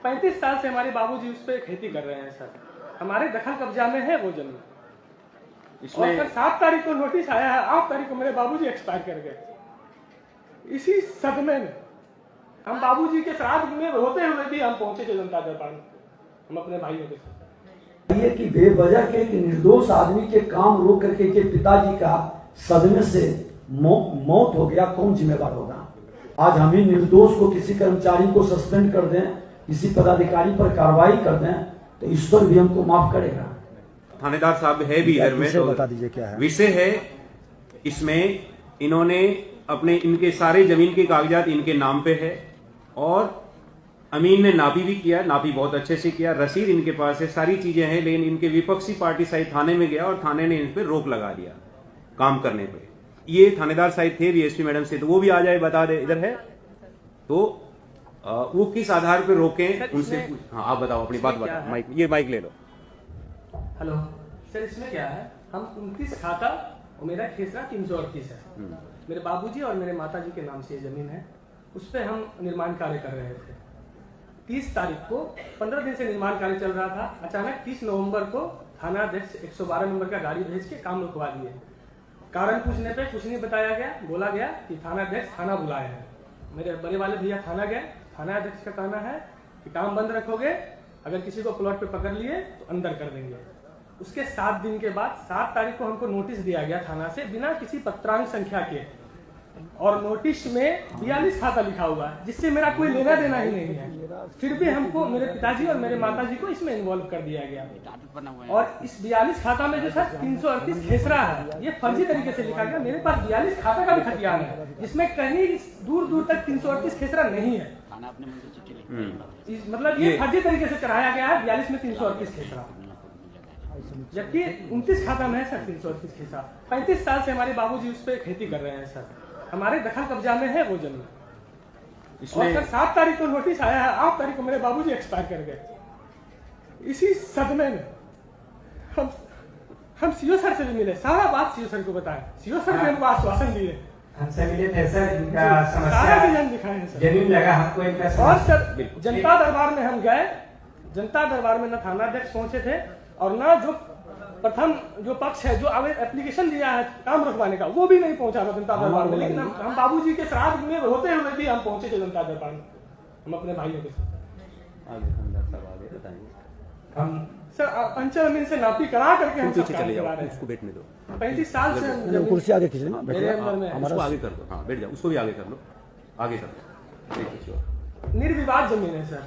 35 साल से हमारे बाबूजी उस पर खेती कर रहे हैं सर। हमारे दखल कब्जा में है वो जमीन। इसमें और सर 7 तारीख को नोटिस आया है, 8 तारीख को मेरे बाबूजी एक्सपायर कर गए। इसी सदमे में हम बाबूजी के श्राद्ध में होते हुए भी हम पहुंचे थे जनता दरबार में, हम अपने भाइयों के साथ। ये कि बेवजह के निर्दोष आदमी के काम रोक करके के पिताजी का सदमे से मौत हो गया, कौन जिम्मेदार होगा? आज हम ही निर्दोष को किसी कर्मचारी को सस्पेंड कर दें, किसी पदाधिकारी पर कार्रवाई कर दें तो ईश्वर भी हमको माफ करेगा। थानेदार साहब है भी इधर में, तो बता दीजिए क्या है विषय है। इसमें इन्होंने अपने इनके सारे जमीन के कागजात इनके नाम पे है और अमीन ने नापी भी किया, नापी बहुत अच्छे से किया, रसीद इनके पास है, सारी चीजें हैं। लेकिन इनके विपक्षी पार्टी साहिब थाने में गया और थाने ने इन पे रोक लगा दिया काम करने पे। ये थानेदार साहिब थे बीएसपी मैडम से, तो वो भी आ जाए बता दे इधर है तो वो किस आधार पे रोकें उनसे। हाँ आप बताओ अपनी बात बताओ, माइक ये माइक ले लो। हेलो सर, इसमें क्या है, हम 29 खाता और मेरा खेसरा 338 है। मेरे बाबूजी और मेरे माताजी के नाम से ये जमीन है, उस पर हम निर्माण कार्य कर रहे थे। 30 तारीख को 15 दिन से निर्माण कार्य चल रहा था। अचानक 30 नवंबर को थाना अध्यक्ष 112 नंबर का गाड़ी भेज के काम रुकवा दिए। कारण पूछने पे कुछ नहीं बताया गया, बोला गया कि थाना अध्यक्ष थाना बुलाए हैं। मेरे बड़े वाले भैया थाना गए, थाना अध्यक्ष का कहना है कि काम बंद रखोगे, अगर किसी को प्लॉट पे पकड़ लिए तो अंदर कर देंगे। उसके 7 दिन के बाद 7 तारीख को हमको नोटिस दिया गया थाना से बिना किसी पत्रांक संख्या के, और नोटिस में 42 खाता लिखा हुआ है जिससे मेरा कोई लेना देना ही नहीं है। फिर भी हमको, मेरे पिताजी और मेरे माताजी को इसमें इन्वॉल्व कर दिया गया। और इस 42 खाता में जो सर 338 खेसरा है, ये फर्जी तरीके से लिखा गया। मेरे पास 42 खाता का भी खतियान है जिसमें कहीं दूर दूर तक 338 खेसरा नहीं है। मतलब ये फर्जी तरीके से चढ़ाया गया है 42 में 338 खेसरा, जबकि 29 खाता में है सर 338 खेसरा। 35 साल से हमारे बाबूजी उस पर खेती कर रहे हैं सर। हमारे दखल कब्जा में है वो जमीन। और सर 7 तारीख को नोटिस आया है, 8 तारीख को मेरे बाबूजी एक्सपायर कर गए। इसी सदमे में हम सीओ सर से भी मिले, सारा बात सीओ सर को बताया। सीओ सर ने हमको आश्वासन दिए, हमसे मिले थे सर, इनका सारा डिजाइन दिखाए हैं सर, जमीन लगा हमको इनका। और सर जनता दरबार में हम गए, जनता दरबार में न थाना अध्यक्ष पहुंचे थे और न जो प्रथम जो पक्ष है जो एप्लीकेशन दिया है काम रुकवाने का, वो भी नहीं पहुंचा था जनता दरबार में। लेकिन हम बाबूजी के श्राद्ध में होते हुए भी हम पहुंचे थे जनता दरबार में, हम अपने भाइयों के साथ। हम सर अंचल अमीन से नापी करा करके हम सब काम करा रहे हैं। उसको बैठने दो, 35 साल से कुर्सी आगे खींच लेना, मेरे अंदर में उसको आगे कर दो। हाँ बैठ जाओ, उसको भी आगे कर लो, आगे कर लो। निर्विवाद जमीन है सर।